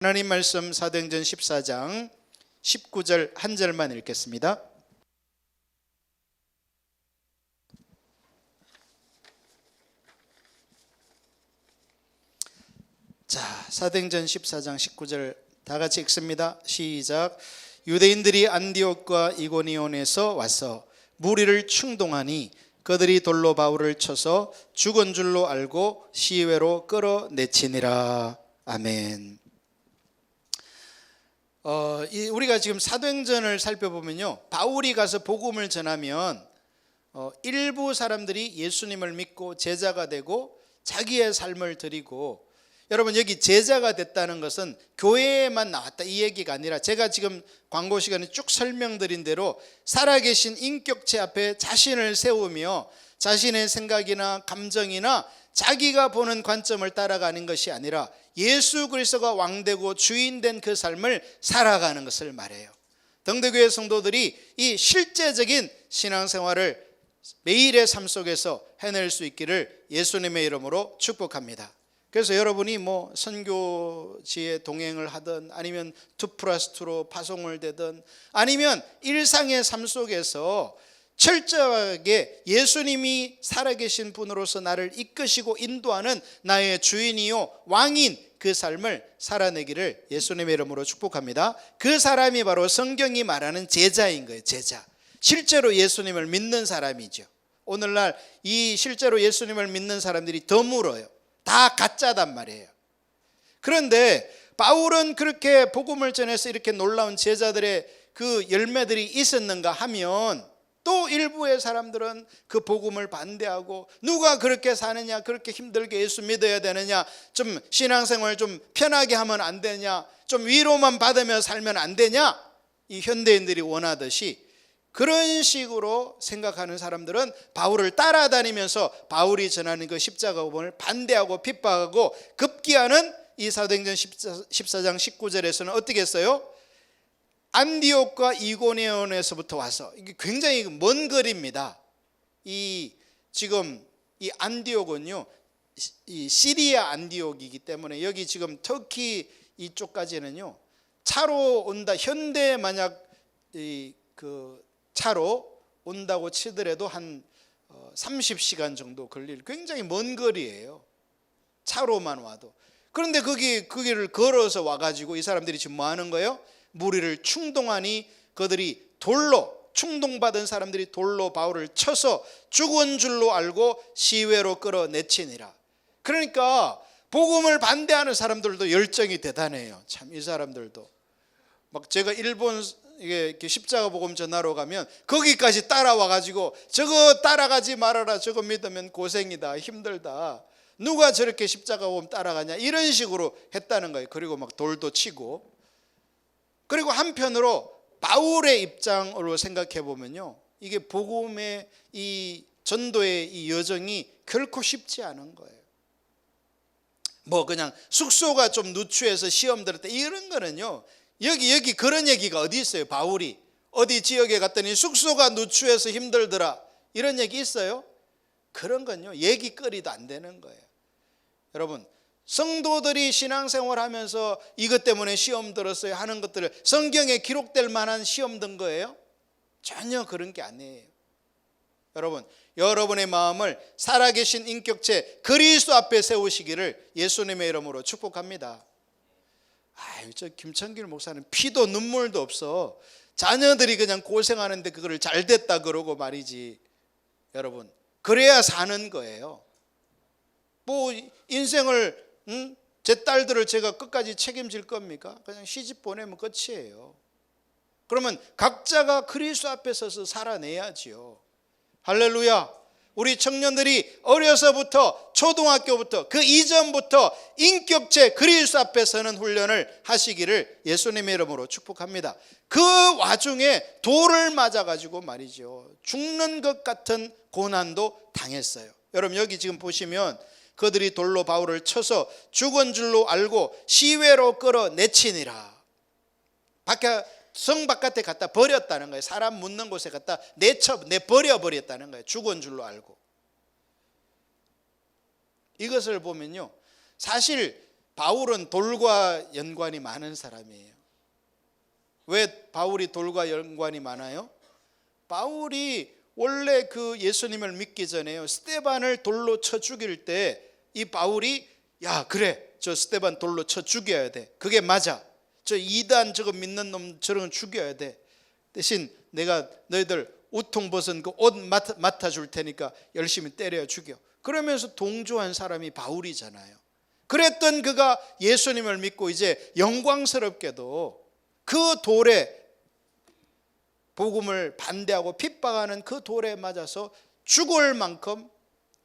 하나님 말씀 사도행전 14장 19절 한 절만 읽겠습니다. 자, 사도행전 14장 19절 다 같이 읽습니다. 시작. 유대인들이 안디옥과 이고니온에서 와서 무리를 충동하니 그들이 돌로 바울을 쳐서 죽은 줄로 알고 시외로 끌어내치니라. 아멘. 우리가 지금 사도행전을 살펴보면요, 바울이 가서 복음을 전하면 일부 사람들이 예수님을 믿고 제자가 되고 자기의 삶을 드리고, 여러분 여기 제자가 됐다는 것은 교회에만 나왔다 이 얘기가 아니라, 제가 지금 광고 시간에 쭉 설명드린 대로 살아계신 인격체 앞에 자신을 세우며 자신의 생각이나 감정이나 자기가 보는 관점을 따라가는 것이 아니라 예수 그리스도가 왕되고 주인된 그 삶을 살아가는 것을 말해요. 등대교회 성도들이 이 실제적인 신앙생활을 매일의 삶 속에서 해낼 수 있기를 예수님의 이름으로 축복합니다. 그래서 여러분이 선교지에 동행을 하든 아니면 2+2로 파송을 되든 아니면 일상의 삶 속에서 철저하게 예수님이 살아계신 분으로서 나를 이끄시고 인도하는 나의 주인이요 왕인 그 삶을 살아내기를 예수님의 이름으로 축복합니다. 그 사람이 바로 성경이 말하는 제자인 거예요. 제자. 실제로 예수님을 믿는 사람이죠. 오늘날 이 실제로 예수님을 믿는 사람들이 드물어요. 다 가짜단 말이에요. 그런데 바울은 그렇게 복음을 전해서 이렇게 놀라운 제자들의 그 열매들이 있었는가 하면, 또 일부의 사람들은 그 복음을 반대하고 누가 그렇게 사느냐, 그렇게 힘들게 예수 믿어야 되느냐, 좀 신앙생활 좀 편하게 하면 안 되냐, 좀 위로만 받으며 살면 안 되냐, 이 현대인들이 원하듯이 그런 식으로 생각하는 사람들은 바울을 따라다니면서 바울이 전하는 그 십자가 복음을 반대하고 핍박하고 급기야는 이 사도행전 14장 19절에서는 어떻게 했어요? 안디옥과 이고니온에서부터 와서, 이게 굉장히 먼 거리입니다. 지금 이 안디옥은요, 이 시리아 안디옥이기 때문에 여기 지금 터키 이쪽까지는요 차로 온다. 현대 만약 그 차로 온다고 치더라도 한 30시간 정도 걸릴 굉장히 먼 거리예요. 차로만 와도. 그런데 거기를 걸어서 와가지고 이 사람들이 지금 뭐 하는 거예요? 무리를 충동하니 그들이 돌로, 충동받은 사람들이 돌로 바울을 쳐서 죽은 줄로 알고 시외로 끌어내치니라. 그러니까 복음을 반대하는 사람들도 열정이 대단해요. 참, 이 사람들도 막 제가 일본 이게 십자가 복음 전하러 가면 거기까지 따라와 가지고 저거 따라가지 말아라, 저거 믿으면 고생이다, 힘들다, 누가 저렇게 십자가 복음 따라가냐, 이런 식으로 했다는 거예요. 그리고 막 돌도 치고. 그리고 한편으로 바울의 입장으로 생각해 보면요, 이게 복음의 이 전도의 이 여정이 결코 쉽지 않은 거예요. 그냥 숙소가 좀 누추해서 시험 들었다 이런 거는요, 여기 그런 얘기가 어디 있어요? 바울이 어디 지역에 갔더니 숙소가 누추해서 힘들더라 이런 얘기 있어요? 그런 건요 얘기거리도 안 되는 거예요. 여러분, 성도들이 신앙생활 하면서 이것 때문에 시험 들었어요 하는 것들을 성경에 기록될 만한 시험 든 거예요? 전혀 그런 게 아니에요. 여러분, 여러분의 마음을 살아계신 인격체 그리스도 앞에 세우시기를 예수님의 이름으로 축복합니다. 저 김창길 목사는 피도 눈물도 없어. 자녀들이 그냥 고생하는데 그거를 잘 됐다 그러고 말이지. 여러분, 그래야 사는 거예요. 인생을 제 딸들을 제가 끝까지 책임질 겁니까? 그냥 시집 보내면 끝이에요. 그러면 각자가 그리스도 앞에 서서 살아내야지요. 할렐루야. 우리 청년들이 어려서부터, 초등학교부터, 그 이전부터 인격체 그리스도 앞에 서는 훈련을 하시기를 예수님의 이름으로 축복합니다. 그 와중에 돌을 맞아가지고 말이죠, 죽는 것 같은 고난도 당했어요. 여러분, 여기 지금 보시면 그들이 돌로 바울을 쳐서 죽은 줄로 알고 시외로 끌어내치니라. 성 바깥에 갖다 버렸다는 거예요. 사람 묻는 곳에 갖다 내버려버렸다는 거예요. 죽은 줄로 알고. 이것을 보면요, 사실 바울은 돌과 연관이 많은 사람이에요. 왜 바울이 돌과 연관이 많아요? 바울이 원래 그 예수님을 믿기 전에요, 스데반을 돌로 쳐 죽일 때 이 바울이 야 그래 저 스데반 돌로 쳐 죽여야 돼, 그게 맞아, 저 이단 저거 믿는 놈 저런 죽여야 돼, 대신 내가 너희들 우통 벗은 그 옷 맡아줄 테니까 열심히 때려 죽여, 그러면서 동조한 사람이 바울이잖아요. 그랬던 그가 예수님을 믿고 이제 영광스럽게도 그 돌에 복음을 반대하고 핍박하는 그 돌에 맞아서 죽을 만큼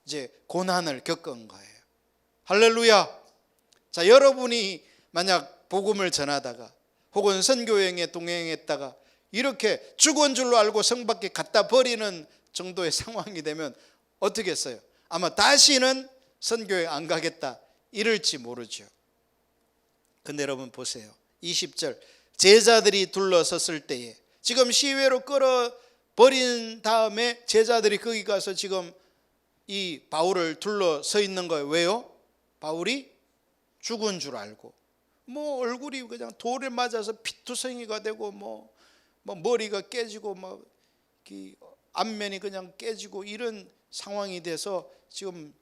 이제 고난을 겪은 거예요. 할렐루야. 자, 여러분이 만약 복음을 전하다가 혹은 선교여행에 동행했다가 이렇게 죽은 줄로 알고 성 밖에 갖다 버리는 정도의 상황이 되면 어떻게 했어요? 아마 다시는 선교여행 안 가겠다 이럴지 모르죠. 근데 여러분 보세요. 20절 제자들이 둘러섰을 때에, 지금 시외로 끌어버린 다음에 제자들이 거기 가서 지금 이 바울을 둘러서 있는 거예요. 왜요? 바울이 죽은 줄 알고 뭐 얼굴이 그냥 돌에 맞아서 피투성이가 되고 뭐 머리가 깨지고 뭐 안면이 그냥 깨지고 이런 상황이 돼서 지금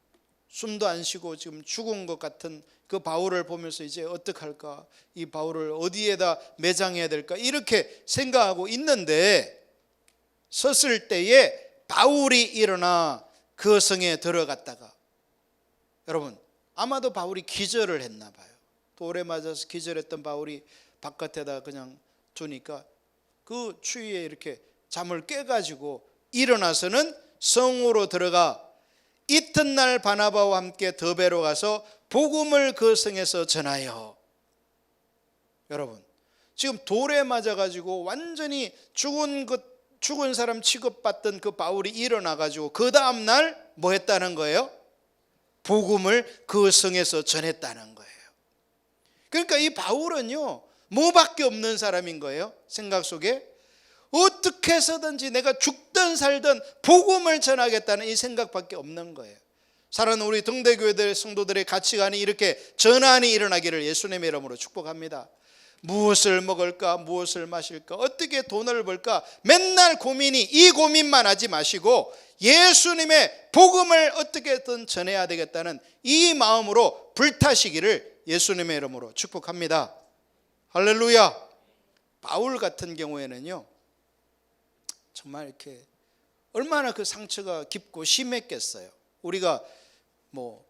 숨도 안 쉬고 지금 죽은 것 같은 그 바울을 보면서 이제 어떡할까, 이 바울을 어디에다 매장해야 될까 이렇게 생각하고 있는데, 섰을 때에 바울이 일어나 그 성에 들어갔다가, 여러분 아마도 바울이 기절을 했나 봐요. 돌에 맞아서 기절했던 바울이 바깥에다 그냥 두니까 그 추위에 이렇게 잠을 깨가지고 일어나서는 성으로 들어가 이튿날 바나바와 함께 더베로 가서 복음을 그 성에서 전하여. 여러분 지금 돌에 맞아가지고 완전히 죽은 사람 취급받던 그 바울이 일어나가지고 그 다음날 뭐 했다는 거예요? 복음을 그 성에서 전했다는 거예요. 그러니까 이 바울은요 뭐밖에 없는 사람인 거예요. 생각 속에 어떻게 해서든지 내가 죽든 살든 복음을 전하겠다는 이 생각밖에 없는 거예요. 사랑하는 우리 등대교회들 성도들의 가치관이 이렇게 전환이 일어나기를 예수님의 이름으로 축복합니다. 무엇을 먹을까, 무엇을 마실까, 어떻게 돈을 벌까, 맨날 고민이 이 고민만 하지 마시고 예수님의 복음을 어떻게든 전해야 되겠다는 이 마음으로 불타시기를 예수님의 이름으로 축복합니다. 할렐루야. 바울 같은 경우에는요 정말 이렇게 얼마나 그 상처가 깊고 심했겠어요. 우리가 뭐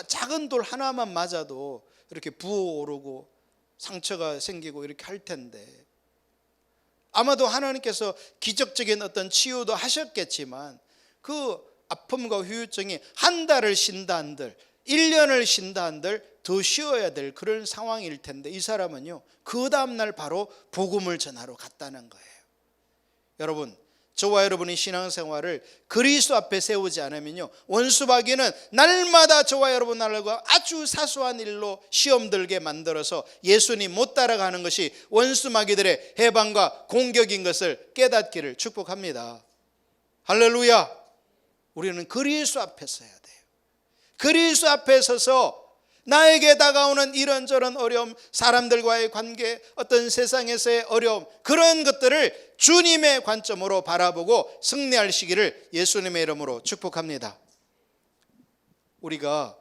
작은 돌 하나만 맞아도 이렇게 부어오르고 상처가 생기고 이렇게 할 텐데, 아마도 하나님께서 기적적인 어떤 치유도 하셨겠지만 그 아픔과 후유증이 한 달을 쉰다 한들 1년을 쉰다 한들 더 쉬어야 될 그런 상황일 텐데, 이 사람은요 그 다음날 바로 복음을 전하러 갔다는 거예요. 여러분 저와 여러분의 신앙생활을 그리스도 앞에 세우지 않으면요 원수마귀는 날마다 저와 여러분 알고 아주 사소한 일로 시험 들게 만들어서 예수님 못 따라가는 것이 원수마귀들의 해방과 공격인 것을 깨닫기를 축복합니다. 할렐루야. 우리는 그리스도 앞에 서야 돼요. 그리스도 앞에 서서 나에게 다가오는 이런저런 어려움, 사람들과의 관계, 어떤 세상에서의 어려움, 그런 것들을 주님의 관점으로 바라보고 승리할 시기를 예수님의 이름으로 축복합니다. 우리가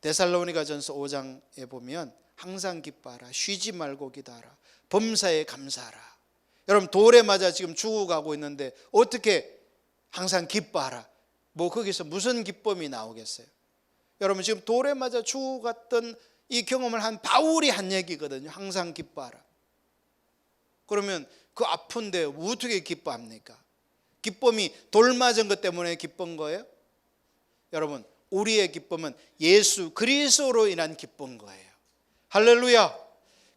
데살로니가전서 5장에 보면 항상 기뻐하라, 쉬지 말고 기도하라, 범사에 감사하라. 여러분 돌에 맞아 지금 죽어가고 있는데 어떻게 항상 기뻐하라, 뭐 거기서 무슨 기쁨이 나오겠어요? 여러분 지금 돌에 맞아 죽어갔던 이 경험을 한 바울이 한 얘기거든요. 항상 기뻐하라. 그러면 그 아픈데 어떻게 기뻐합니까? 기쁨이 돌 맞은 것 때문에 기쁜 거예요? 여러분 우리의 기쁨은 예수 그리스도로 인한 기쁜 거예요. 할렐루야.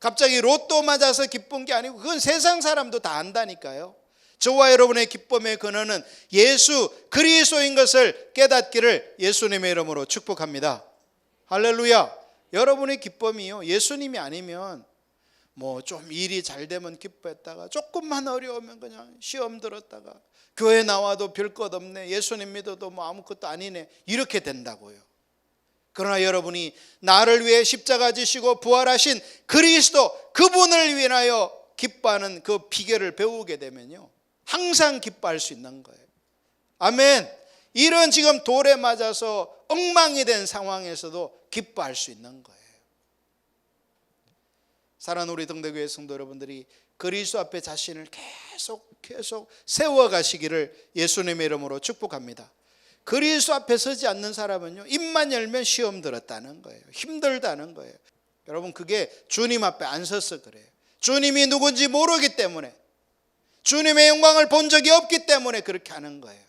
갑자기 로또 맞아서 기쁜 게 아니고 그건 세상 사람도 다 안다니까요. 저와 여러분의 기쁨의 근원은 예수 그리스도인 것을 깨닫기를 예수님의 이름으로 축복합니다. 할렐루야. 여러분의 기쁨이요 예수님이 아니면 뭐 좀 일이 잘 되면 기뻐했다가 조금만 어려우면 그냥 시험 들었다가 교회 나와도 별 것 없네, 예수님 믿어도 뭐 아무것도 아니네, 이렇게 된다고요. 그러나 여러분이 나를 위해 십자가 지시고 부활하신 그리스도, 그분을 위하여 기뻐하는 그 비결을 배우게 되면요, 항상 기뻐할 수 있는 거예요. 아멘. 이런 지금 돌에 맞아서 엉망이 된 상황에서도 기뻐할 수 있는 거예요. 사랑하는 우리 등대교회 성도 여러분들이 그리스도 앞에 자신을 계속 세워가시기를 예수님의 이름으로 축복합니다. 그리스도 앞에 서지 않는 사람은요, 입만 열면 시험 들었다는 거예요. 힘들다는 거예요. 여러분, 그게 주님 앞에 안 서서 그래요. 주님이 누군지 모르기 때문에, 주님의 영광을 본 적이 없기 때문에 그렇게 하는 거예요.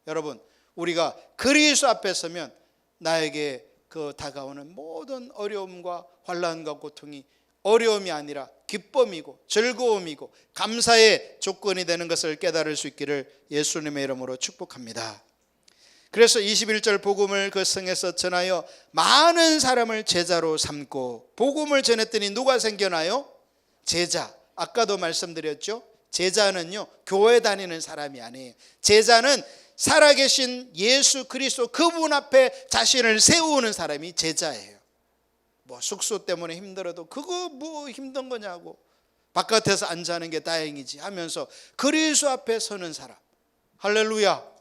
여러분, 우리가 그리스도 앞에 서면 나에게 그 다가오는 모든 어려움과 환난과 고통이 어려움이 아니라 기쁨이고 즐거움이고 감사의 조건이 되는 것을 깨달을 수 있기를 예수님의 이름으로 축복합니다. 그래서 21절 복음을 그 성에서 전하여 많은 사람을 제자로 삼고, 복음을 전했더니 누가 생겨나요? 제자. 아까도 말씀드렸죠. 제자는요, 교회 다니는 사람이 아니에요. 제자는 살아계신 예수 그리스도 그분 앞에 자신을 세우는 사람이 제자예요. 뭐 숙소 때문에 힘들어도 그거 뭐 힘든 거냐고, 바깥에서 안 자는 게 다행이지 하면서 그리스도 앞에 서는 사람. 할렐루야.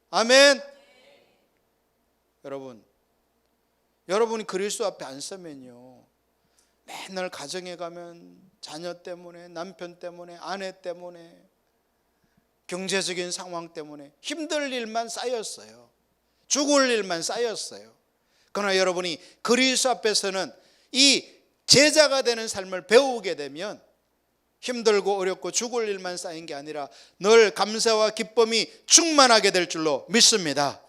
아멘. 여러분이 그리스도 앞에 안 서면요, 맨날 가정에 가면 자녀 때문에, 남편 때문에, 아내 때문에, 경제적인 상황 때문에 힘들 일만 쌓였어요. 죽을 일만 쌓였어요. 그러나 여러분이 그리스도 앞에서는 이 제자가 되는 삶을 배우게 되면 힘들고 어렵고 죽을 일만 쌓인 게 아니라 늘 감사와 기쁨이 충만하게 될 줄로 믿습니다.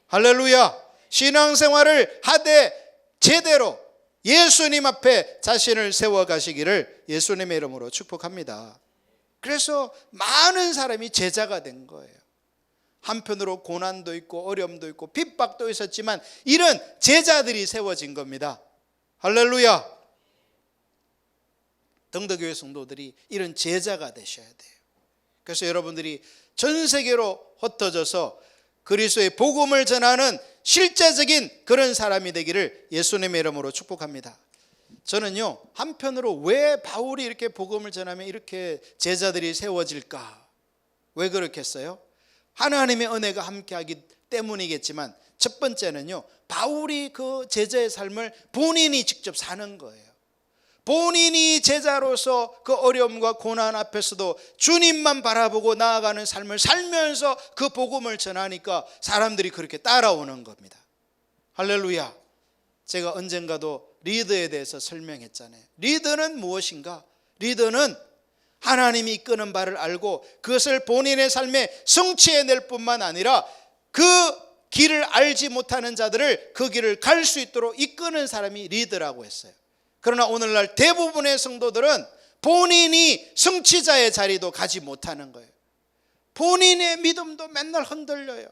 할렐루야. 신앙생활을 하되 제대로 예수님 앞에 자신을 세워가시기를 예수님의 이름으로 축복합니다. 그래서 많은 사람이 제자가 된 거예요. 한편으로 고난도 있고 어려움도 있고 핍박도 있었지만 이런 제자들이 세워진 겁니다. 할렐루야. 등대교회 성도들이 이런 제자가 되셔야 돼요. 그래서 여러분들이 전 세계로 흩어져서 그리스도의 복음을 전하는 실제적인 그런 사람이 되기를 예수님의 이름으로 축복합니다. 저는요, 한편으로 왜 바울이 이렇게 복음을 전하면 이렇게 제자들이 세워질까? 왜 그렇겠어요? 하나님의 은혜가 함께하기 때문이겠지만, 첫 번째는요, 바울이 그 제자의 삶을 본인이 직접 사는 거예요. 본인이 제자로서 그 어려움과 고난 앞에서도 주님만 바라보고 나아가는 삶을 살면서 그 복음을 전하니까 사람들이 그렇게 따라오는 겁니다. 할렐루야. 제가 언젠가도 리더에 대해서 설명했잖아요. 리더는 무엇인가? 리더는 하나님이 이끄는 바를 알고 그것을 본인의 삶에 성취해낼 뿐만 아니라 그 길을 알지 못하는 자들을 그 길을 갈 수 있도록 이끄는 사람이 리더라고 했어요. 그러나 오늘날 대부분의 성도들은 본인이 성취자의 자리도 가지 못하는 거예요. 본인의 믿음도 맨날 흔들려요.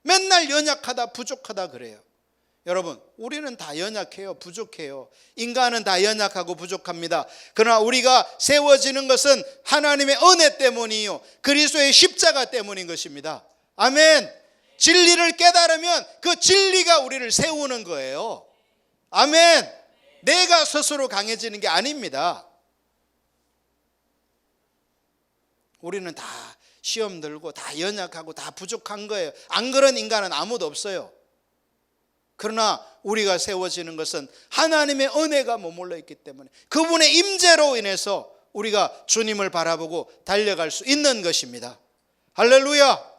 맨날 연약하다, 부족하다 그래요. 여러분, 우리는 다 연약해요. 부족해요. 인간은 다 연약하고 부족합니다. 그러나 우리가 세워지는 것은 하나님의 은혜 때문이요, 그리스도의 십자가 때문인 것입니다. 아멘. 진리를 깨달으면 그 진리가 우리를 세우는 거예요. 아멘. 내가 스스로 강해지는 게 아닙니다. 우리는 다 시험 들고 다 연약하고 다 부족한 거예요. 안 그런 인간은 아무도 없어요. 그러나 우리가 세워지는 것은 하나님의 은혜가 머물러 있기 때문에 그분의 임재로 인해서 우리가 주님을 바라보고 달려갈 수 있는 것입니다. 할렐루야.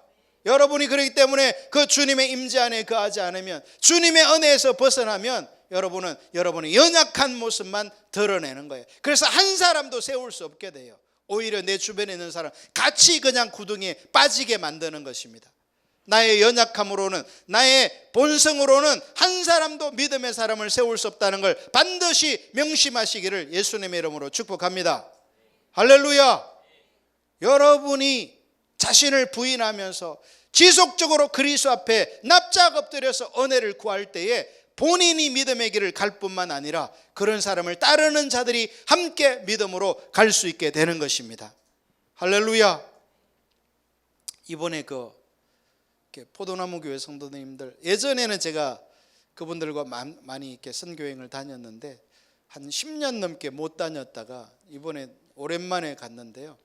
여러분이 그렇기 때문에 그 주님의 임재 안에 거하지 않으면, 주님의 은혜에서 벗어나면 여러분은 여러분의 연약한 모습만 드러내는 거예요. 그래서 한 사람도 세울 수 없게 돼요. 오히려 내 주변에 있는 사람 같이 그냥 구덩이에 빠지게 만드는 것입니다. 나의 연약함으로는, 나의 본성으로는 한 사람도 믿음의 사람을 세울 수 없다는 걸 반드시 명심하시기를 예수님의 이름으로 축복합니다. 할렐루야. 여러분이 자신을 부인하면서 지속적으로 그리스도 앞에 납작 엎드려서 은혜를 구할 때에 본인이 믿음의 길을 갈 뿐만 아니라 그런 사람을 따르는 자들이 함께 믿음으로 갈 수 있게 되는 것입니다. 할렐루야. 이번에 그 포도나무 교회 성도님들, 예전에는 제가 그분들과 많이 이렇게 선교행을 다녔는데 한 10년 넘게 못 다녔다가 이번에 오랜만에 갔는데요.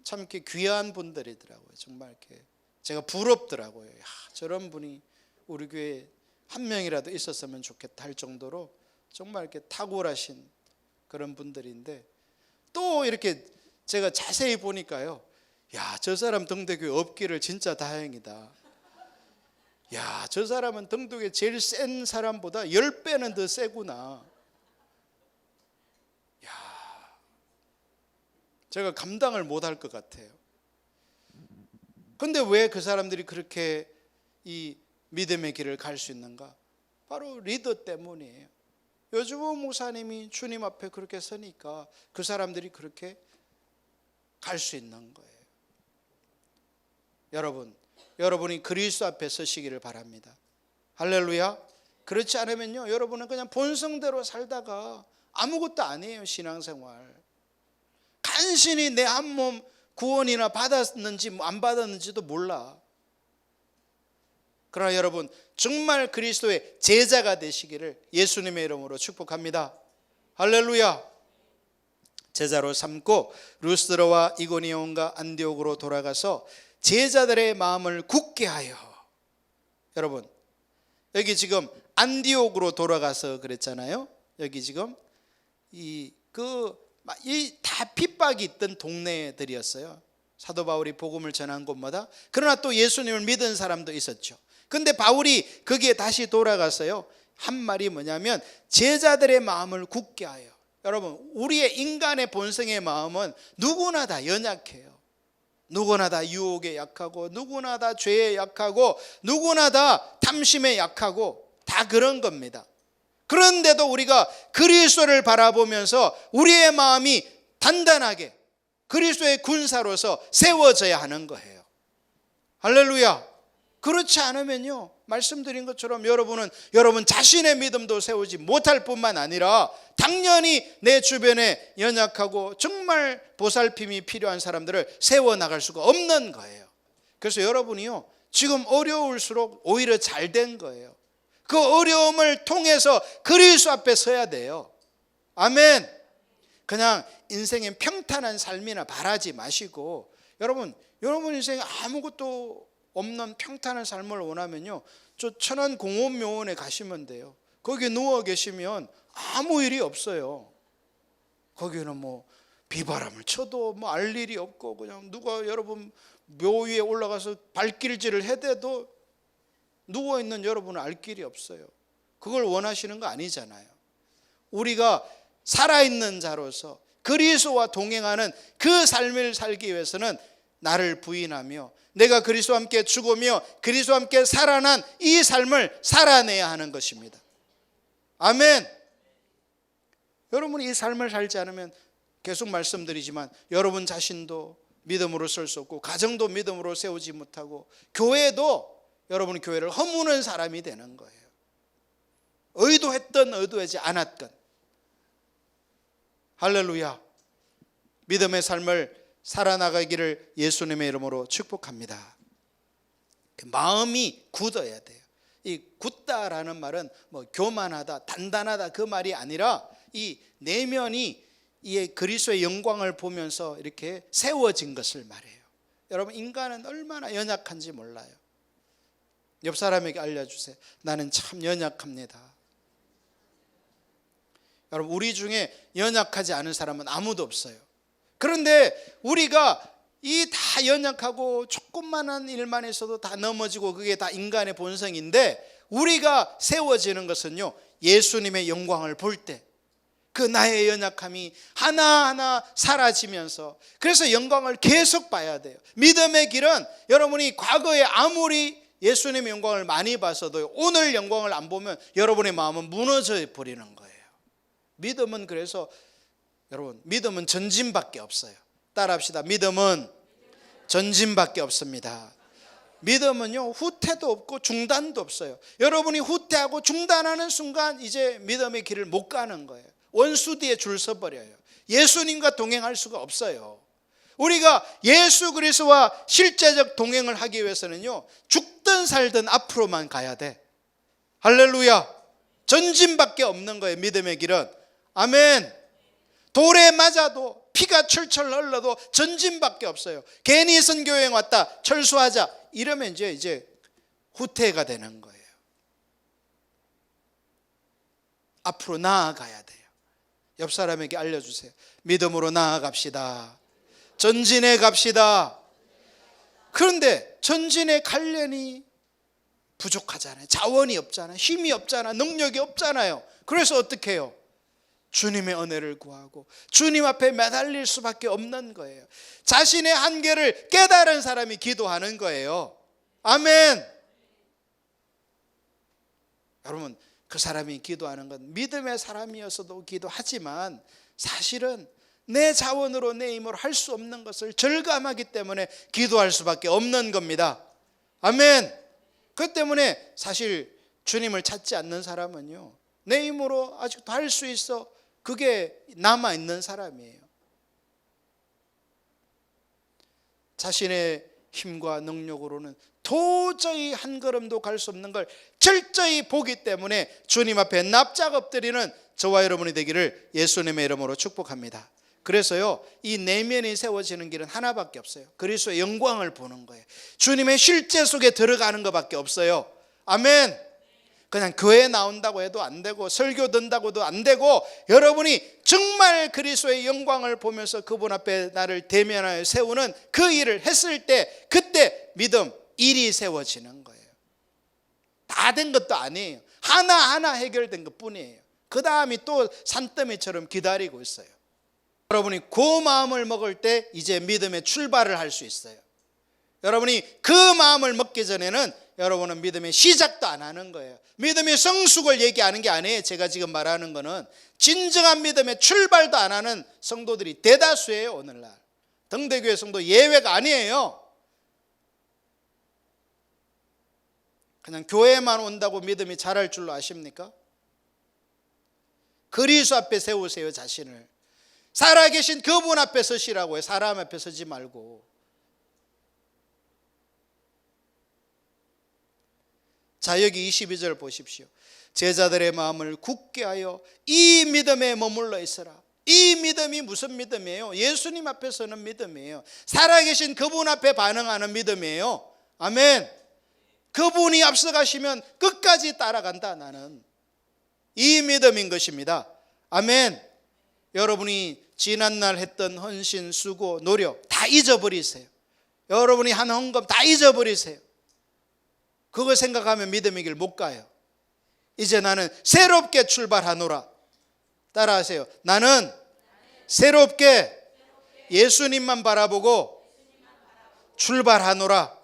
참 이렇게 귀한 분들이더라고요. 정말 이렇게 제가 부럽더라고요. 야, 저런 분이 우리 교회에 한 명이라도 있었으면 좋겠다 할 정도로 정말 이렇게 탁월하신 그런 분들인데, 또 이렇게 제가 자세히 보니까요, 야, 저 사람 등대교회 없기를 진짜 다행이다. 야, 저 사람은 등대교회 제일 센 사람보다 10배는 더 세구나. 야, 제가 감당을 못할 것 같아요. 근데 왜 그 사람들이 그렇게 이 믿음의 길을 갈 수 있는가? 바로 리더 때문이에요. 요주보 목사님이 주님 앞에 그렇게 서니까 그 사람들이 그렇게 갈 수 있는 거예요. 여러분이 그리스도 앞에 서시기를 바랍니다. 할렐루야. 그렇지 않으면요, 여러분은 그냥 본성대로 살다가 아무것도 아니에요. 신앙생활 간신히 내 한 몸 구원이나 받았는지 안 받았는지도 몰라. 그러나 여러분, 정말 그리스도의 제자가 되시기를 예수님의 이름으로 축복합니다. 할렐루야. 제자로 삼고 루스드라와 이고니온과 안디옥으로 돌아가서 제자들의 마음을 굳게 하여. 여러분, 여기 지금 안디옥으로 돌아가서 그랬잖아요. 여기 지금 다 핍박이 있던 동네들이었어요. 사도 바울이 복음을 전한 곳마다. 그러나 또 예수님을 믿은 사람도 있었죠. 근데 바울이 거기에 다시 돌아가서요, 한 말이 뭐냐면 제자들의 마음을 굳게 하여. 여러분, 우리의 인간의 본성의 마음은 누구나 다 연약해요. 누구나 다 유혹에 약하고, 누구나 다 죄에 약하고, 누구나 다 탐심에 약하고, 다 그런 겁니다. 그런데도 우리가 그리스도를 바라보면서 우리의 마음이 단단하게 그리스도의 군사로서 세워져야 하는 거예요. 할렐루야. 그렇지 않으면요, 말씀드린 것처럼 여러분 자신의 믿음도 세우지 못할 뿐만 아니라 당연히 내 주변에 연약하고 정말 보살핌이 필요한 사람들을 세워나갈 수가 없는 거예요. 그래서 여러분이요, 지금 어려울수록 오히려 잘 된 거예요. 그 어려움을 통해서 그리스도 앞에 서야 돼요. 아멘. 그냥 인생의 평탄한 삶이나 바라지 마시고, 여러분 인생에 아무것도 없는 평탄한 삶을 원하면요, 저 천안 공원묘원에 가시면 돼요. 거기 누워 계시면 아무 일이 없어요. 거기는 뭐 비바람을 쳐도 뭐 알 일이 없고, 그냥 누가 여러분 묘 위에 올라가서 발길질을 해대도 누워있는 여러분은 알 길이 없어요. 그걸 원하시는 거 아니잖아요. 우리가 살아있는 자로서 그리스도와 동행하는 그 삶을 살기 위해서는 나를 부인하며 내가 그리스도와 함께 죽으며 그리스도와 함께 살아난 이 삶을 살아내야 하는 것입니다. 아멘. 여러분이 이 삶을 살지 않으면, 계속 말씀드리지만, 여러분 자신도 믿음으로 설 수 없고, 가정도 믿음으로 세우지 못하고, 교회도 여러분 교회를 허무는 사람이 되는 거예요. 의도했든 의도하지 않았든. 할렐루야. 믿음의 삶을 살아나가기를 예수님의 이름으로 축복합니다. 마음이 굳어야 돼요. 이 굳다라는 말은 뭐 교만하다, 단단하다 그 말이 아니라 이 내면이 이 그리스도의 영광을 보면서 이렇게 세워진 것을 말해요. 여러분, 인간은 얼마나 연약한지 몰라요. 옆 사람에게 알려주세요. 나는 참 연약합니다. 여러분, 우리 중에 연약하지 않은 사람은 아무도 없어요. 그런데 우리가 이 다 연약하고 조금만한 일만 있어도 다 넘어지고, 그게 다 인간의 본성인데, 우리가 세워지는 것은요, 예수님의 영광을 볼 때 그 나의 연약함이 하나하나 사라지면서, 그래서 영광을 계속 봐야 돼요. 믿음의 길은 여러분이 과거에 아무리 예수님의 영광을 많이 봐서도 오늘 영광을 안 보면 여러분의 마음은 무너져 버리는 거예요. 믿음은, 그래서 여러분, 믿음은 전진밖에 없어요. 따라합시다. 믿음은 전진밖에 없습니다. 믿음은요, 후퇴도 없고 중단도 없어요. 여러분이 후퇴하고 중단하는 순간 이제 믿음의 길을 못 가는 거예요. 원수 뒤에 줄 서버려요. 예수님과 동행할 수가 없어요. 우리가 예수 그리스도와 실제적 동행을 하기 위해서는요, 죽든 살든 앞으로만 가야 돼. 할렐루야. 전진밖에 없는 거예요. 믿음의 길은. 아멘. 돌에 맞아도 피가 철철 흘러도 전진밖에 없어요. 괜히 선교여행 왔다 철수하자 이러면 이제 후퇴가 되는 거예요. 앞으로 나아가야 돼요. 옆 사람에게 알려주세요. 믿음으로 나아갑시다. 전진해 갑시다. 그런데 전진에 관련이 부족하잖아요. 자원이 없잖아요. 힘이 없잖아요. 능력이 없잖아요. 그래서 어떻게 해요? 주님의 은혜를 구하고 주님 앞에 매달릴 수밖에 없는 거예요. 자신의 한계를 깨달은 사람이 기도하는 거예요. 아멘. 여러분, 그 사람이 기도하는 건 믿음의 사람이어서도 기도하지만 사실은 내 자원으로 내 힘으로 할 수 없는 것을 절감하기 때문에 기도할 수밖에 없는 겁니다. 아멘. 그 때문에 사실 주님을 찾지 않는 사람은요, 내 힘으로 아직도 할 수 있어, 그게 남아있는 사람이에요. 자신의 힘과 능력으로는 도저히 한 걸음도 갈 수 없는 걸 철저히 보기 때문에 주님 앞에 납작 엎드리는 저와 여러분이 되기를 예수님의 이름으로 축복합니다. 그래서요, 이 내면이 세워지는 길은 하나밖에 없어요. 그리스도의 영광을 보는 거예요. 주님의 실제 속에 들어가는 것밖에 없어요. 아멘. 그냥 교회 나온다고 해도 안 되고 설교 듣는다고도 안 되고, 여러분이 정말 그리스도의 영광을 보면서 그분 앞에 나를 대면하여 세우는 그 일을 했을 때, 그때 믿음 일이 세워지는 거예요. 다 된 것도 아니에요. 하나하나 해결된 것 뿐이에요. 그 다음이 또 산더미처럼 기다리고 있어요. 여러분이 그 마음을 먹을 때 이제 믿음의 출발을 할 수 있어요. 여러분이 그 마음을 먹기 전에는 여러분은 믿음의 시작도 안 하는 거예요. 믿음의 성숙을 얘기하는 게 아니에요. 제가 지금 말하는 거는 진정한 믿음의 출발도 안 하는 성도들이 대다수예요. 오늘날 등대교회 성도 예외가 아니에요. 그냥 교회만 온다고 믿음이 자랄 줄로 아십니까? 그리스도 앞에 세우세요. 자신을 살아계신 그분 앞에 서시라고요. 사람 앞에 서지 말고. 자, 여기 22절 보십시오. 제자들의 마음을 굳게 하여 이 믿음에 머물러 있어라. 이 믿음이 무슨 믿음이에요? 예수님 앞에 서는 믿음이에요. 살아계신 그분 앞에 반응하는 믿음이에요. 아멘. 그분이 앞서가시면 끝까지 따라간다. 나는 이 믿음인 것입니다. 아멘. 여러분이 지난날 했던 헌신, 수고, 노력 다 잊어버리세요. 여러분이 한 헌금 다 잊어버리세요. 그거 생각하면 믿음의 길 못 가요. 이제 나는 새롭게 출발하노라. 따라하세요. 나는 새롭게 예수님만 바라보고 출발하노라.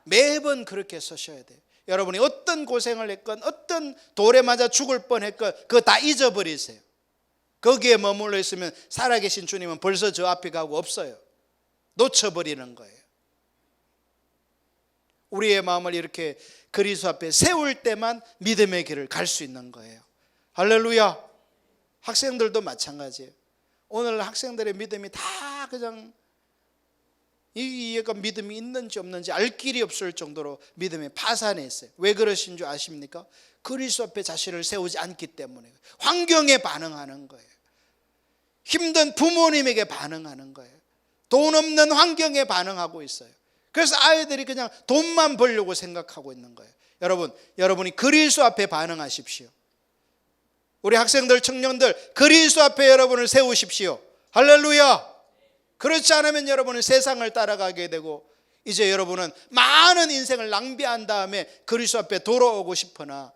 매번 그렇게 서셔야 돼요. 여러분이 어떤 고생을 했건 어떤 돌에 맞아 죽을 뻔했건 그거 다 잊어버리세요. 거기에 머물러 있으면 살아계신 주님은 벌써 저 앞에 가고 없어요. 놓쳐버리는 거예요. 우리의 마음을 이렇게 그리스도 앞에 세울 때만 믿음의 길을 갈 수 있는 거예요. 할렐루야. 학생들도 마찬가지예요. 오늘 학생들의 믿음이 다 그냥 얘가 믿음이 있는지 없는지 알 길이 없을 정도로 믿음에 파산해 있어요. 왜 그러신 줄 아십니까? 그리스도 앞에 자신을 세우지 않기 때문에. 환경에 반응하는 거예요. 힘든 부모님에게 반응하는 거예요. 돈 없는 환경에 반응하고 있어요. 그래서 아이들이 그냥 돈만 벌려고 생각하고 있는 거예요. 여러분이 그리스도 앞에 반응하십시오. 우리 학생들, 청년들, 그리스도 앞에 여러분을 세우십시오. 할렐루야. 그렇지 않으면 여러분은 세상을 따라가게 되고, 이제 여러분은 많은 인생을 낭비한 다음에 그리스도 앞에 돌아오고 싶으나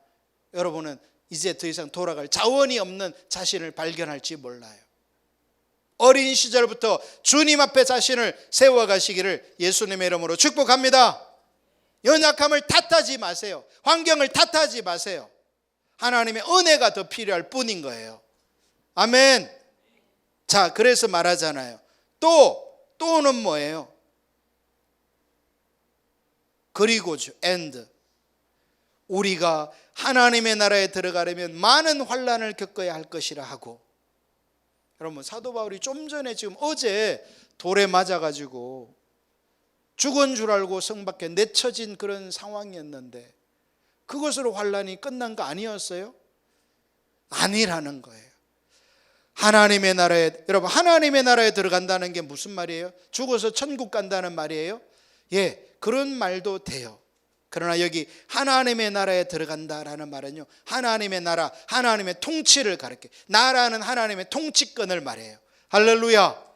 여러분은 이제 더 이상 돌아갈 자원이 없는 자신을 발견할지 몰라요. 어린 시절부터 주님 앞에 자신을 세워가시기를 예수님의 이름으로 축복합니다. 연약함을 탓하지 마세요. 환경을 탓하지 마세요. 하나님의 은혜가 더 필요할 뿐인 거예요. 아멘. 자, 그래서 말하잖아요. 또는 뭐예요? 그리고죠. and. 우리가 하나님의 나라에 들어가려면 많은 환난을 겪어야 할 것이라 하고. 여러분, 사도 바울이 좀 전에 지금 어제 돌에 맞아가지고 죽은 줄 알고 성 밖에 내쳐진 그런 상황이었는데, 그것으로 환란이 끝난 거 아니었어요? 아니라는 거예요. 하나님의 나라에, 여러분, 하나님의 나라에 들어간다는 게 무슨 말이에요? 죽어서 천국 간다는 말이에요? 예, 그런 말도 돼요. 그러나 여기 하나님의 나라에 들어간다라는 말은요, 하나님의 나라, 하나님의 통치를 가리켜요. 나라는 하나님의 통치권을 말해요. 할렐루야.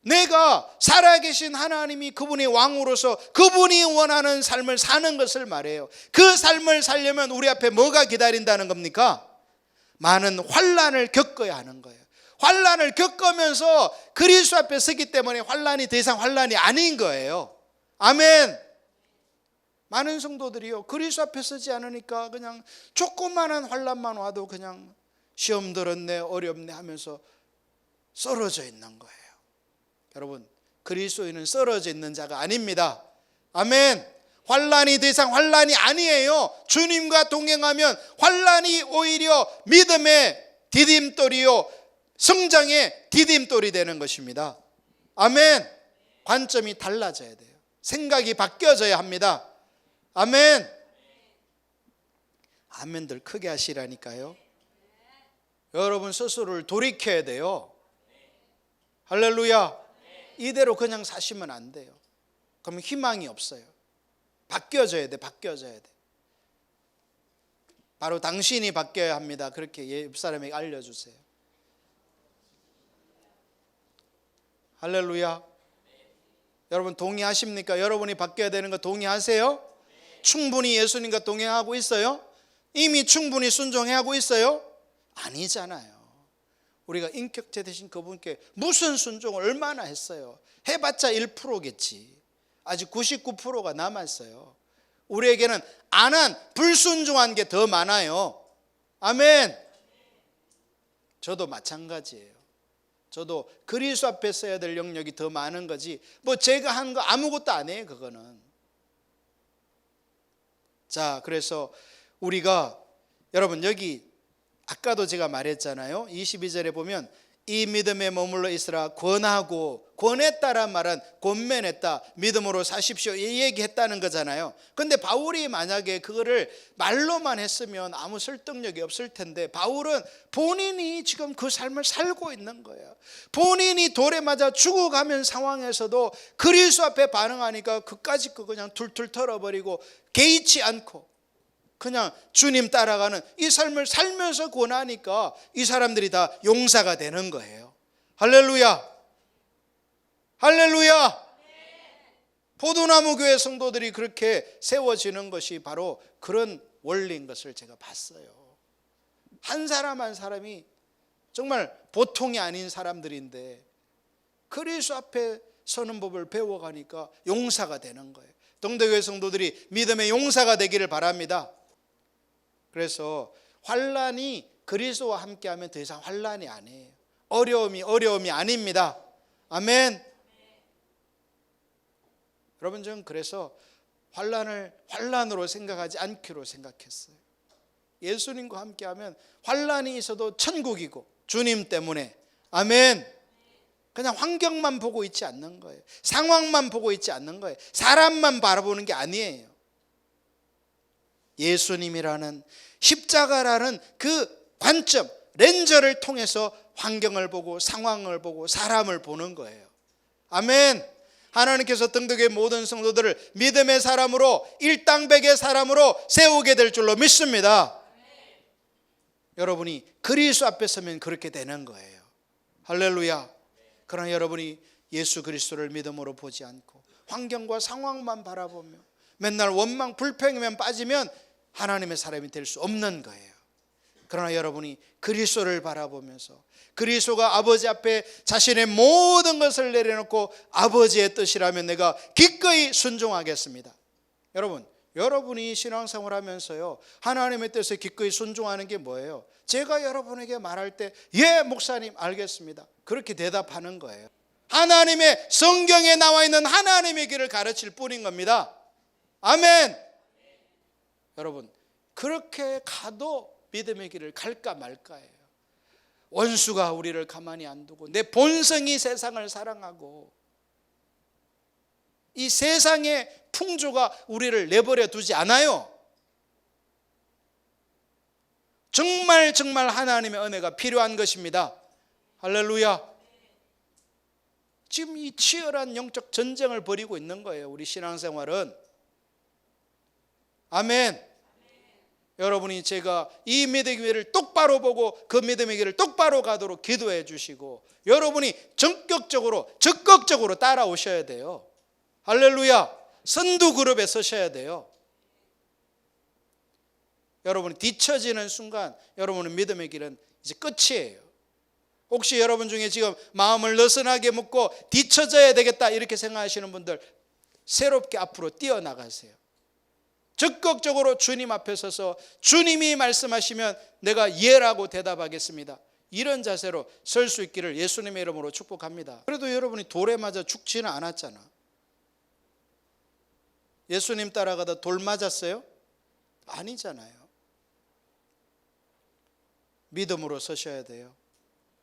내가 살아계신 하나님이 그분의 왕으로서 그분이 원하는 삶을 사는 것을 말해요. 그 삶을 살려면 우리 앞에 뭐가 기다린다는 겁니까? 많은 환난을 겪어야 하는 거예요. 환난을 겪으면서 그리스도 앞에 서기 때문에 환난이 더 이상 환난이 아닌 거예요. 아멘. 많은 성도들이요, 그리스도 앞에 서지 않으니까 그냥 조그마한 환난만 와도 그냥 시험 들었네, 어렵네 하면서 쓰러져 있는 거예요. 여러분, 그리스도인은 쓰러져 있는 자가 아닙니다. 아멘. 환난이 더 이상 환난이 아니에요. 주님과 동행하면 환난이 오히려 믿음의 디딤돌이요, 성장의 디딤돌이 되는 것입니다. 아멘. 관점이 달라져야 돼요. 생각이 바뀌어져야 합니다. 아멘. 아멘들 크게 하시라니까요. 여러분 스스로를 돌이켜야 돼요. 할렐루야. 이대로 그냥 사시면 안 돼요. 그러면 희망이 없어요. 바뀌어져야 돼. 바뀌어져야 돼. 바로 당신이 바뀌어야 합니다. 그렇게 옆 사람에게 알려주세요. 할렐루야. 여러분 동의하십니까? 여러분이 바뀌어야 되는 거 동의하세요? 충분히 예수님과 동행하고 있어요? 이미 충분히 순종하고 있어요? 아니잖아요. 우리가 인격체 되신 그분께 무슨 순종을 얼마나 했어요? 해봤자 1%겠지. 아직 99%가 남았어요. 우리에게는 안 한 불순종한 게 더 많아요. 아멘. 저도 마찬가지예요. 저도 그리스도 앞에 서야 될 영역이 더 많은 거지, 뭐 제가 한 거 아무것도 아니에요. 그거는. 자, 그래서 우리가, 여러분 여기 아까도 제가 말했잖아요. 22절에 보면 이 믿음에 머물러 있으라 권하고, 권했다란 말은 권면했다, 믿음으로 사십시오, 이 얘기했다는 거잖아요. 근데 바울이 만약에 그거를 말로만 했으면 아무 설득력이 없을 텐데, 바울은 본인이 지금 그 삶을 살고 있는 거예요. 본인이 돌에 맞아 죽어가는 상황에서도 그리스도 앞에 반응하니까 그까짓 거 그냥 툴툴 털어버리고 개의치 않고 그냥 주님 따라가는 이 삶을 살면서 권하니까 이 사람들이 다 용사가 되는 거예요. 할렐루야. 할렐루야. 포도나무 교회 성도들이 그렇게 세워지는 것이 바로 그런 원리인 것을 제가 봤어요. 한 사람 한 사람이 정말 보통이 아닌 사람들인데 그리스도 앞에 서는 법을 배워가니까 용사가 되는 거예요. 동대교회 성도들이 믿음의 용사가 되기를 바랍니다. 그래서 환난이 그리스도와 함께하면 더 이상 환난이 아니에요. 어려움이 아닙니다. 아멘. 여러분, 저는 그래서 환난을 환난으로 생각하지 않기로 생각했어요. 예수님과 함께하면 환난이 있어도 천국이고 주님 때문에. 아멘. 그냥 환경만 보고 있지 않는 거예요. 상황만 보고 있지 않는 거예요. 사람만 바라보는 게 아니에요. 예수님이라는 십자가라는 그 관점, 렌즈를 통해서 환경을 보고 상황을 보고 사람을 보는 거예요. 아멘. 하나님께서 등덕의 모든 성도들을 믿음의 사람으로, 일당백의 사람으로 세우게 될 줄로 믿습니다. 여러분이 그리스도 앞에 서면 그렇게 되는 거예요. 할렐루야. 그러나 여러분이 예수 그리스도를 믿음으로 보지 않고 환경과 상황만 바라보며 맨날 원망 불평에만 빠지면 하나님의 사람이 될 수 없는 거예요. 그러나 여러분이 그리스도를 바라보면서 그리스도가 아버지 앞에 자신의 모든 것을 내려놓고 아버지의 뜻이라면 내가 기꺼이 순종하겠습니다. 여러분이 신앙생활 하면서요, 하나님의 뜻에 기꺼이 순종하는 게 뭐예요? 제가 여러분에게 말할 때 예 목사님 알겠습니다, 그렇게 대답하는 거예요. 하나님의 성경에 나와 있는 하나님의 길을 가르칠 뿐인 겁니다. 아멘. 여러분, 그렇게 가도 믿음의 길을 갈까 말까예요. 원수가 우리를 가만히 안 두고 내 본성이 세상을 사랑하고 이 세상의 풍조가 우리를 내버려 두지 않아요. 정말 하나님의 은혜가 필요한 것입니다. 할렐루야. 지금 이 치열한 영적 전쟁을 벌이고 있는 거예요, 우리 신앙생활은. 아멘. 여러분이 제가 이 믿음의 길을 똑바로 보고 그 믿음의 길을 똑바로 가도록 기도해 주시고, 여러분이 적극적으로 따라오셔야 돼요. 할렐루야. 선두 그룹에 서셔야 돼요. 여러분이 뒤처지는 순간 여러분의 믿음의 길은 이제 끝이에요. 혹시 여러분 중에 지금 마음을 느슨하게 먹고 뒤처져야 되겠다 이렇게 생각하시는 분들, 새롭게 앞으로 뛰어나가세요. 적극적으로 주님 앞에 서서 주님이 말씀하시면 내가 예라고 대답하겠습니다, 이런 자세로 설 수 있기를 예수님의 이름으로 축복합니다. 그래도 여러분이 돌에 맞아 죽지는 않았잖아. 예수님 따라가다 돌 맞았어요? 아니잖아요. 믿음으로 서셔야 돼요.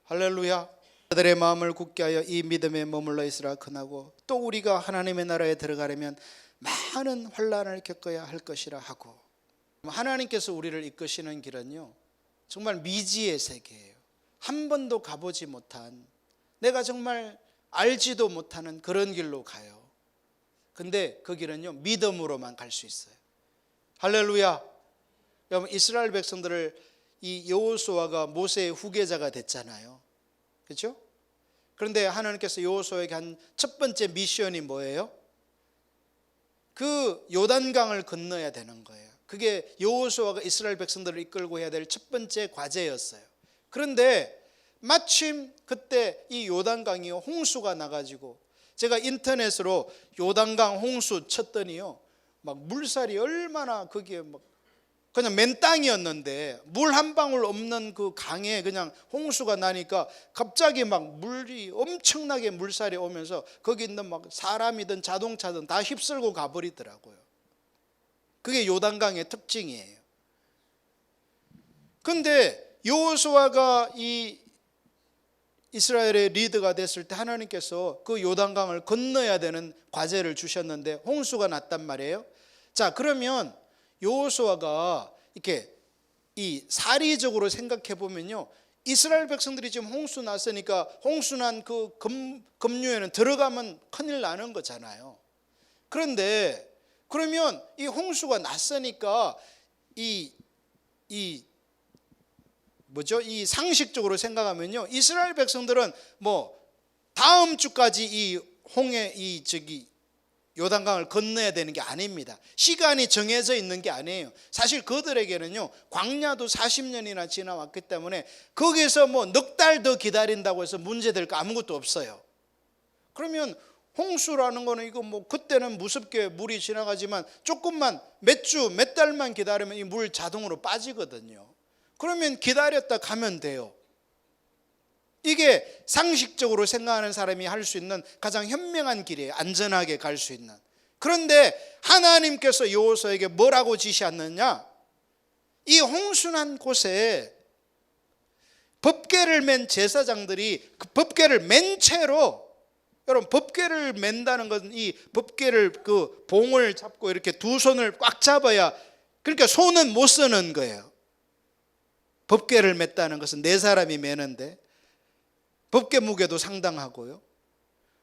할렐루야. 그들의 마음을 굳게 하여 이 믿음에 머물러 있으라 큰하고, 또 우리가 하나님의 나라에 들어가려면 많은 환난을 겪어야 할 것이라 하고. 하나님께서 우리를 이끄시는 길은요, 정말 미지의 세계예요. 한 번도 가보지 못한, 내가 정말 알지도 못하는 그런 길로 가요. 근데 그 길은요, 믿음으로만 갈 수 있어요. 할렐루야. 여러분, 이스라엘 백성들을 이 여호수아가 모세의 후계자가 됐잖아요. 그렇죠? 그런데 하나님께서 여호수아에게 한 첫 번째 미션이 뭐예요? 그 요단강을 건너야 되는 거예요. 그게 여호수아가 이스라엘 백성들을 이끌고 해야 될 첫 번째 과제였어요. 그런데 마침 그때 이 요단강이 홍수가 나가지고, 제가 인터넷으로 요단강 홍수 쳤더니요, 막 물살이 얼마나, 거기에 막 그냥 맨 땅이었는데 물 한 방울 없는 그 강에 그냥 홍수가 나니까 갑자기 막 물이 엄청나게 물살이 오면서 거기 있는 막 사람이든 자동차든 다 휩쓸고 가버리더라고요. 그게 요단강의 특징이에요. 근데 여호수아가 이 이스라엘의 리더가 됐을 때 하나님께서 그 요단강을 건너야 되는 과제를 주셨는데 홍수가 났단 말이에요. 자, 그러면 여호수아가 이렇게 이 사리적으로 생각해 보면요, 이스라엘 백성들이 지금 홍수 났으니까 홍수 난 그 급류에는 들어가면 큰일 나는 거잖아요. 그런데 그러면 이 홍수가 났으니까 이 상식적으로 생각하면요, 이스라엘 백성들은 뭐 다음 주까지 이 요단강을 건너야 되는 게 아닙니다. 시간이 정해져 있는 게 아니에요. 사실 그들에게는요, 광야도 40년이나 지나왔기 때문에 거기서 뭐 넉 달 더 기다린다고 해서 문제될 거 아무것도 없어요. 그러면 홍수라는 거는 이거 뭐 그때는 무섭게 물이 지나가지만 조금만 몇 달만 기다리면 이 물 자동으로 빠지거든요. 그러면 기다렸다 가면 돼요. 이게 상식적으로 생각하는 사람이 할 수 있는 가장 현명한 길이에요. 안전하게 갈 수 있는. 그런데 하나님께서 여호수아에게 뭐라고 지시하느냐? 이 홍수난 곳에 법궤를 맨 제사장들이 그 법궤를 맨 채로, 여러분 법궤를 맨다는 것은 이 법궤를 그 봉을 잡고 이렇게 두 손을 꽉 잡아야, 그러니까 손은 못 쓰는 거예요. 법궤를 맸다는 것은 네 사람이 매는데 법궤 무게도 상당하고요.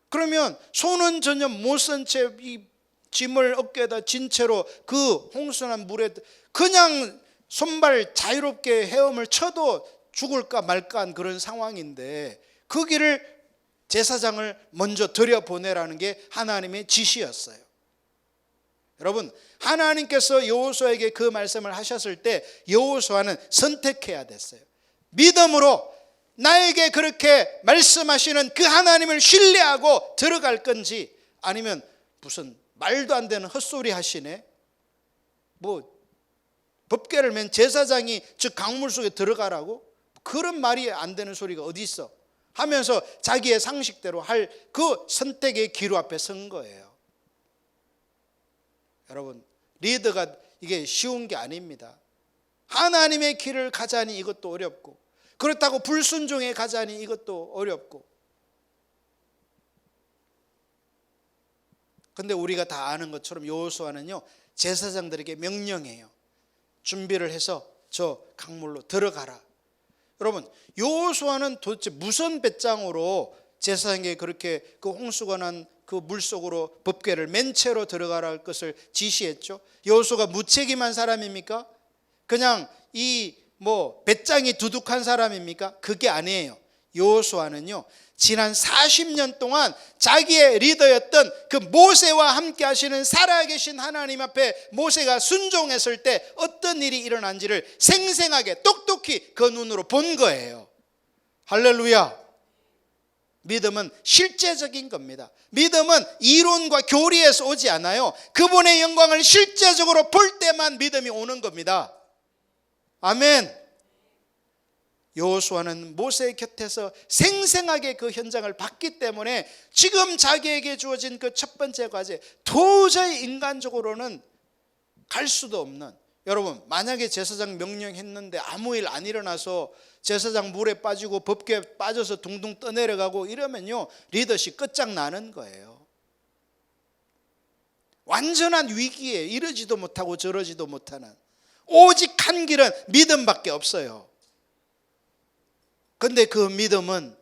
그러면 손은 전혀 못 쓴 채 이 짐을 어깨에다 진 채로 그 홍수난 물에 그냥 손발 자유롭게 헤엄을 쳐도 죽을까 말까 한 그런 상황인데, 그 길을 제사장을 먼저 들여보내라는 게 하나님의 지시였어요. 여러분, 하나님께서 여호수아에게 그 말씀을 하셨을 때 여호수아는 선택해야 됐어요. 믿음으로 나에게 그렇게 말씀하시는 그 하나님을 신뢰하고 들어갈 건지, 아니면 무슨 말도 안 되는 헛소리 하시네, 뭐 법궤를 맨 제사장이 즉 강물 속에 들어가라고, 그런 말이 안 되는 소리가 어디 있어 하면서 자기의 상식대로 할 그 선택의 기로 앞에 선 거예요. 여러분, 리더가 이게 쉬운 게 아닙니다. 하나님의 길을 가자니 이것도 어렵고, 그렇다고 불순종에 가자니 이것도 어렵고. 근데 우리가 다 아는 것처럼 여호수아는요, 제사장들에게 명령해요. 준비를 해서 저 강물로 들어가라. 여러분, 여호수아는 도대체 무슨 배짱으로 제사장에게 그렇게 그 홍수가 난 그 물속으로 법궤를 맨 채로 들어가라 할 것을 지시했죠? 여호수아가 무책임한 사람입니까? 그냥 배짱이 두둑한 사람입니까? 그게 아니에요. 여호수아는요, 지난 40년 동안 자기의 리더였던 그 모세와 함께 하시는 살아계신 하나님 앞에 모세가 순종했을 때 어떤 일이 일어난지를 생생하게 똑똑히 그 눈으로 본 거예요. 할렐루야. 믿음은 실제적인 겁니다. 믿음은 이론과 교리에서 오지 않아요. 그분의 영광을 실제적으로 볼 때만 믿음이 오는 겁니다. 아멘. 여호수아는 모세의 곁에서 생생하게 그 현장을 봤기 때문에 지금 자기에게 주어진 그 첫 번째 과제, 도저히 인간적으로는 갈 수도 없는, 여러분, 만약에 제사장 명령했는데 아무 일 안 일어나서 제사장 물에 빠지고 법궤에 빠져서 둥둥 떠내려가고 이러면요, 리더십 끝장나는 거예요. 완전한 위기에 이러지도 못하고 저러지도 못하는, 오직 한 길은 믿음밖에 없어요. 근데 그 믿음은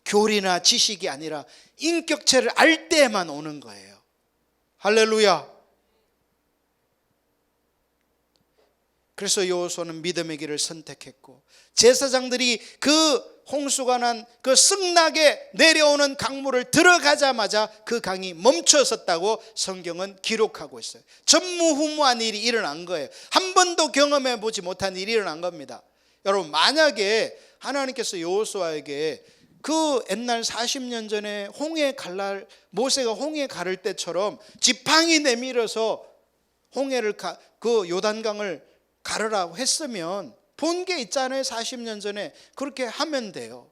교리나 지식이 아니라 인격체를 알 때만 오는 거예요. 할렐루야. 그래서 여호수아는 믿음의 길을 선택했고, 제사장들이 그 홍수가 난 그 승낙에 내려오는 강물을 들어가자마자 그 강이 멈춰섰다고 성경은 기록하고 있어요. 전무후무한 일이 일어난 거예요. 한 번도 경험해 보지 못한 일이 일어난 겁니다. 여러분, 만약에 하나님께서 여호수아에게 그 옛날 40년 전에 모세가 홍해 가를 때처럼 지팡이 내밀어서 홍해를 그 요단강을 가르라고 했으면 본 게 있잖아요. 40년 전에 그렇게 하면 돼요.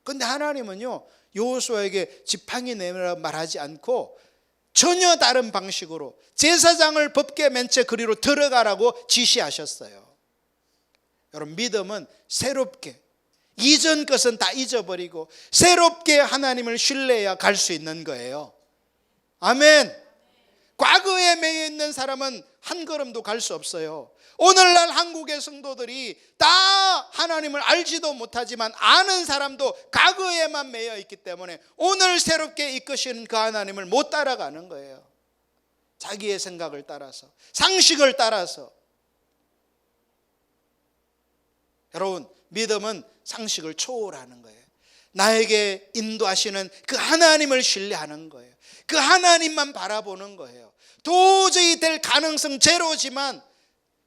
근데 하나님은요, 여호수아에게 지팡이 내밀어 말하지 않고 전혀 다른 방식으로 제사장을 법궤 맨 채 그리로 들어가라고 지시하셨어요. 여러분, 믿음은 새롭게, 이전 것은 다 잊어버리고 새롭게 하나님을 신뢰해야 갈 수 있는 거예요. 아멘. 과거에 매여 있는 사람은 한 걸음도 갈 수 없어요. 오늘날 한국의 성도들이 다 하나님을 알지도 못하지만 아는 사람도 과거에만 매여 있기 때문에 오늘 새롭게 이끄시는 그 하나님을 못 따라가는 거예요. 자기의 생각을 따라서, 상식을 따라서. 여러분, 믿음은 상식을 초월하는 거예요. 나에게 인도하시는 그 하나님을 신뢰하는 거예요. 그 하나님만 바라보는 거예요. 도저히 될 가능성 제로지만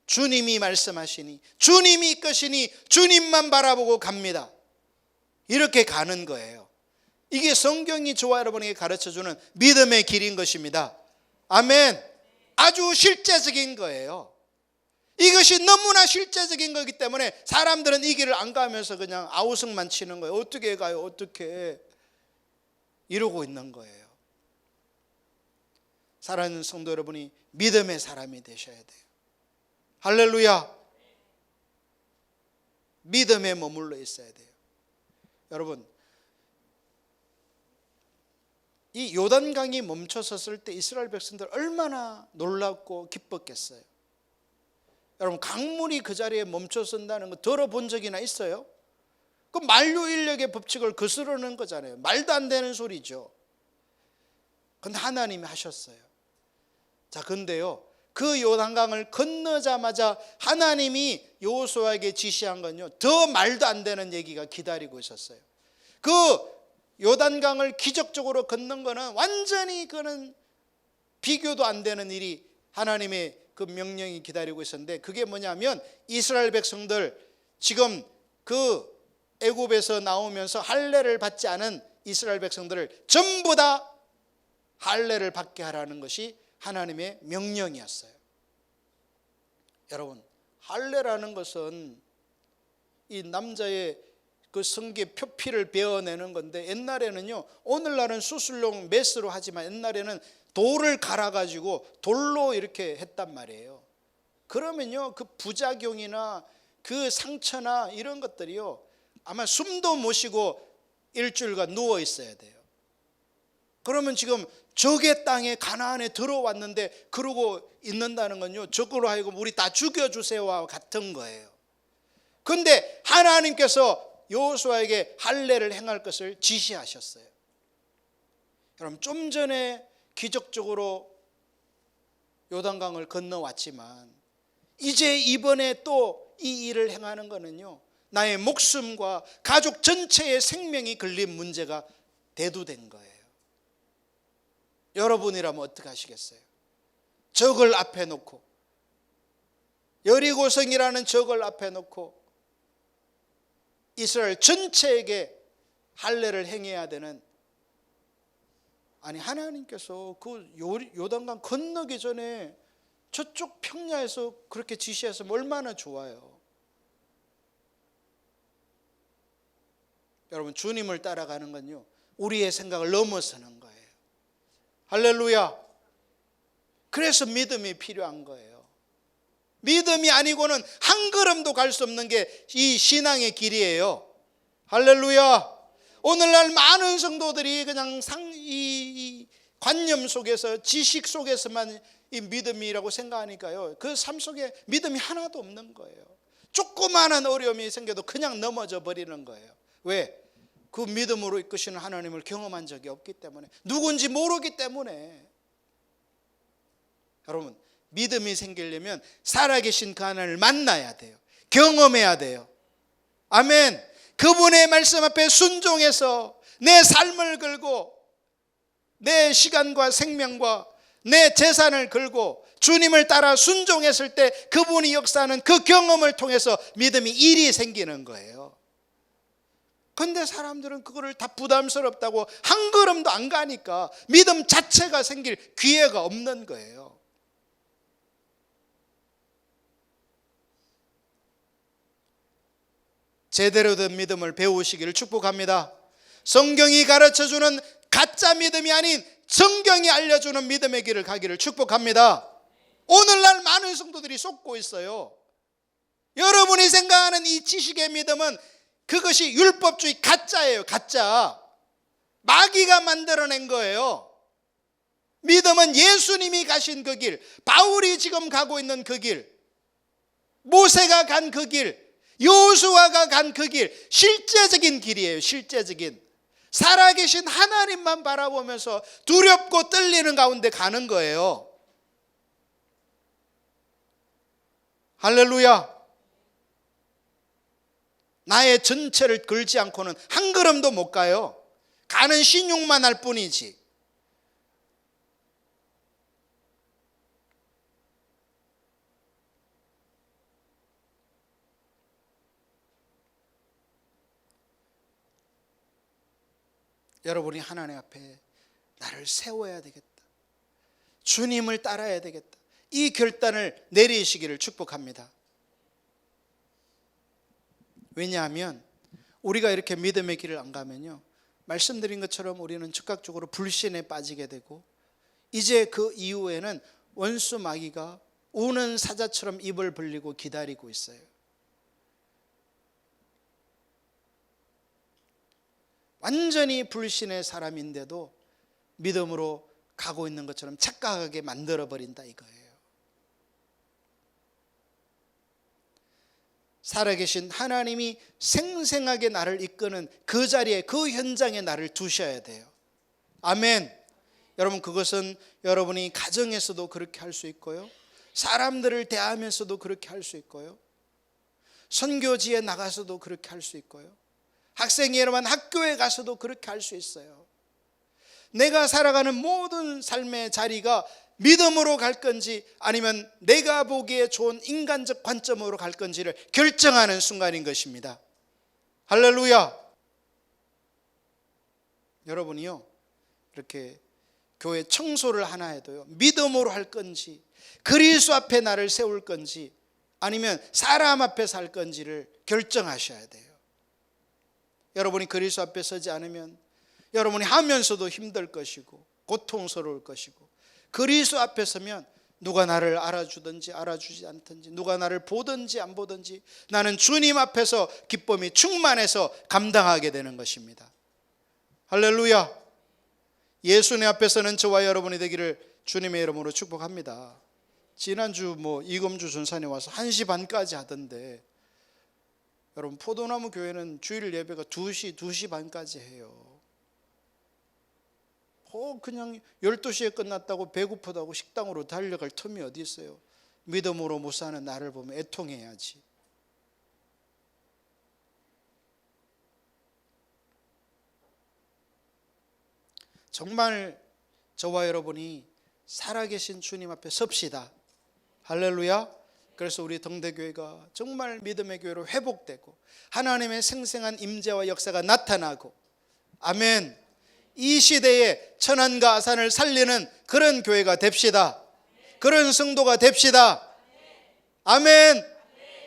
주님이 말씀하시니, 주님이 이끄시니 주님만 바라보고 갑니다. 이렇게 가는 거예요. 이게 성경이 저와 여러분에게 가르쳐주는 믿음의 길인 것입니다. 아멘. 아주 실제적인 거예요. 이것이 너무나 실제적인 거기 때문에 사람들은 이 길을 안 가면서 그냥 아우성만 치는 거예요. 어떻게 가요? 어떻게? 이러고 있는 거예요. 사랑하는 성도 여러분이 믿음의 사람이 되셔야 돼요. 할렐루야. 믿음에 머물러 있어야 돼요. 여러분, 이 요단강이 멈춰섰을 때 이스라엘 백성들 얼마나 놀랍고 기뻤겠어요. 여러분, 강물이 그 자리에 멈춰선다는 거 들어본 적이나 있어요? 그 만유인력의 법칙을 거스르는 거잖아요. 말도 안 되는 소리죠. 근데 하나님이 하셨어요. 자, 근데요, 그 요단강을 건너자마자 하나님이 여호수아에게 지시한 건요, 더 말도 안 되는 얘기가 기다리고 있었어요. 그 요단강을 기적적으로 건넌 거는 완전히 그는 비교도 안 되는 일이, 하나님의 그 명령이 기다리고 있었는데, 그게 뭐냐면 이스라엘 백성들, 지금 그 애굽에서 나오면서 할례를 받지 않은 이스라엘 백성들을 전부 다 할례를 받게 하라는 것이 하나님의 명령이었어요. 여러분, 할례라는 것은 이 남자의 그 성기 표피를 베어내는 건데, 옛날에는요, 오늘날은 수술용 메스로 하지만 옛날에는 돌을 갈아가지고 돌로 이렇게 했단 말이에요. 그러면요, 그 부작용이나 그 상처나 이런 것들이요, 아마 숨도 못 쉬고 일주일간 누워 있어야 돼요. 그러면 지금 적의 땅에 가나안에 들어왔는데 그러고 있는다는 건요, 적으로 하여금 우리 다 죽여주세요와 같은 거예요. 근데 하나님께서 여호수아에게 할례를 행할 것을 지시하셨어요. 여러분, 좀 전에 기적적으로 요단강을 건너왔지만 이제 이번에 또 이 일을 행하는 것은요, 나의 목숨과 가족 전체의 생명이 걸린 문제가 대두된 거예요. 여러분이라면 어떻게 하시겠어요? 적을 앞에 놓고, 여리고성이라는 적을 앞에 놓고 이스라엘 전체에게 할례를 행해야 되는, 아니 하나님께서 그 요단강 건너기 전에 저쪽 평야에서 그렇게 지시했으면 얼마나 좋아요. 여러분, 주님을 따라가는 건요, 우리의 생각을 넘어서는 거예요. 할렐루야. 그래서 믿음이 필요한 거예요. 믿음이 아니고는 한 걸음도 갈 수 없는 게 이 신앙의 길이에요. 할렐루야. 오늘날 많은 성도들이 그냥 이 관념 속에서, 지식 속에서만 이 믿음이라고 생각하니까요, 그 삶 속에 믿음이 하나도 없는 거예요. 조그마한 어려움이 생겨도 그냥 넘어져 버리는 거예요. 왜? 그 믿음으로 이끄시는 하나님을 경험한 적이 없기 때문에, 누군지 모르기 때문에. 여러분, 믿음이 생기려면 살아계신 그 하나님을 만나야 돼요. 경험해야 돼요. 아멘. 그분의 말씀 앞에 순종해서 내 삶을 걸고, 내 시간과 생명과 내 재산을 걸고 주님을 따라 순종했을 때 그분이 역사하는 그 경험을 통해서 믿음이 일이 생기는 거예요. 그런데 사람들은 그거를 다 부담스럽다고 한 걸음도 안 가니까 믿음 자체가 생길 기회가 없는 거예요. 제대로 된 믿음을 배우시기를 축복합니다. 성경이 가르쳐주는 가짜 믿음이 아닌 성경이 알려주는 믿음의 길을 가기를 축복합니다. 오늘날 많은 성도들이 속고 있어요. 여러분이 생각하는 이 지식의 믿음은 그것이 율법주의 가짜예요. 가짜. 마귀가 만들어낸 거예요. 믿음은 예수님이 가신 그 길, 바울이 지금 가고 있는 그 길, 모세가 간 그 길, 여호수아가 간 그 길, 실제적인 길이에요. 실제적인. 살아계신 하나님만 바라보면서 두렵고 떨리는 가운데 가는 거예요. 할렐루야. 나의 전체를 걸지 않고는 한 걸음도 못 가요. 가는 신용만 할 뿐이지. 여러분이 하나님 앞에 나를 세워야 되겠다, 주님을 따라야 되겠다, 이 결단을 내리시기를 축복합니다. 왜냐하면 우리가 이렇게 믿음의 길을 안 가면요, 말씀드린 것처럼 우리는 즉각적으로 불신에 빠지게 되고, 이제 그 이후에는 원수 마귀가 우는 사자처럼 입을 벌리고 기다리고 있어요. 완전히 불신의 사람인데도 믿음으로 가고 있는 것처럼 착각하게 만들어버린다 이거예요. 살아계신 하나님이 생생하게 나를 이끄는 그 자리에, 그 현장에 나를 두셔야 돼요. 아멘. 여러분, 그것은 여러분이 가정에서도 그렇게 할 수 있고요, 사람들을 대하면서도 그렇게 할 수 있고요, 선교지에 나가서도 그렇게 할 수 있고요, 학생이 여러분 학교에 가서도 그렇게 할 수 있어요. 내가 살아가는 모든 삶의 자리가 믿음으로 갈 건지 아니면 내가 보기에 좋은 인간적 관점으로 갈 건지를 결정하는 순간인 것입니다. 할렐루야. 여러분이요, 이렇게 교회 청소를 하나 해도요, 믿음으로 할 건지, 그리스도 앞에 나를 세울 건지 아니면 사람 앞에 살 건지를 결정하셔야 돼요. 여러분이 그리스도 앞에 서지 않으면 여러분이 하면서도 힘들 것이고 고통스러울 것이고, 그리스도 앞에 서면 누가 나를 알아주든지 알아주지 않든지, 누가 나를 보든지 안 보든지 나는 주님 앞에서 기쁨이 충만해서 감당하게 되는 것입니다. 할렐루야. 예수님 앞에서는 저와 여러분이 되기를 주님의 이름으로 축복합니다. 지난주 이금주 전산에 와서 1시 반까지 하던데 여러분 포도나무 교회는 주일 예배가 2시 반까지 해요. 그냥 12시에 끝났다고 배고프다고 식당으로 달려갈 틈이 어디 있어요. 믿음으로 못 사는 나를 보면 애통해야지. 정말 저와 여러분이 살아계신 주님 앞에 섭시다. 할렐루야. 그래서 우리 등대교회가 정말 믿음의 교회로 회복되고 하나님의 생생한 임재와 역사가 나타나고, 아멘, 이 시대에 천안과 아산을 살리는 그런 교회가 됩시다. 그런 성도가 됩시다. 아멘.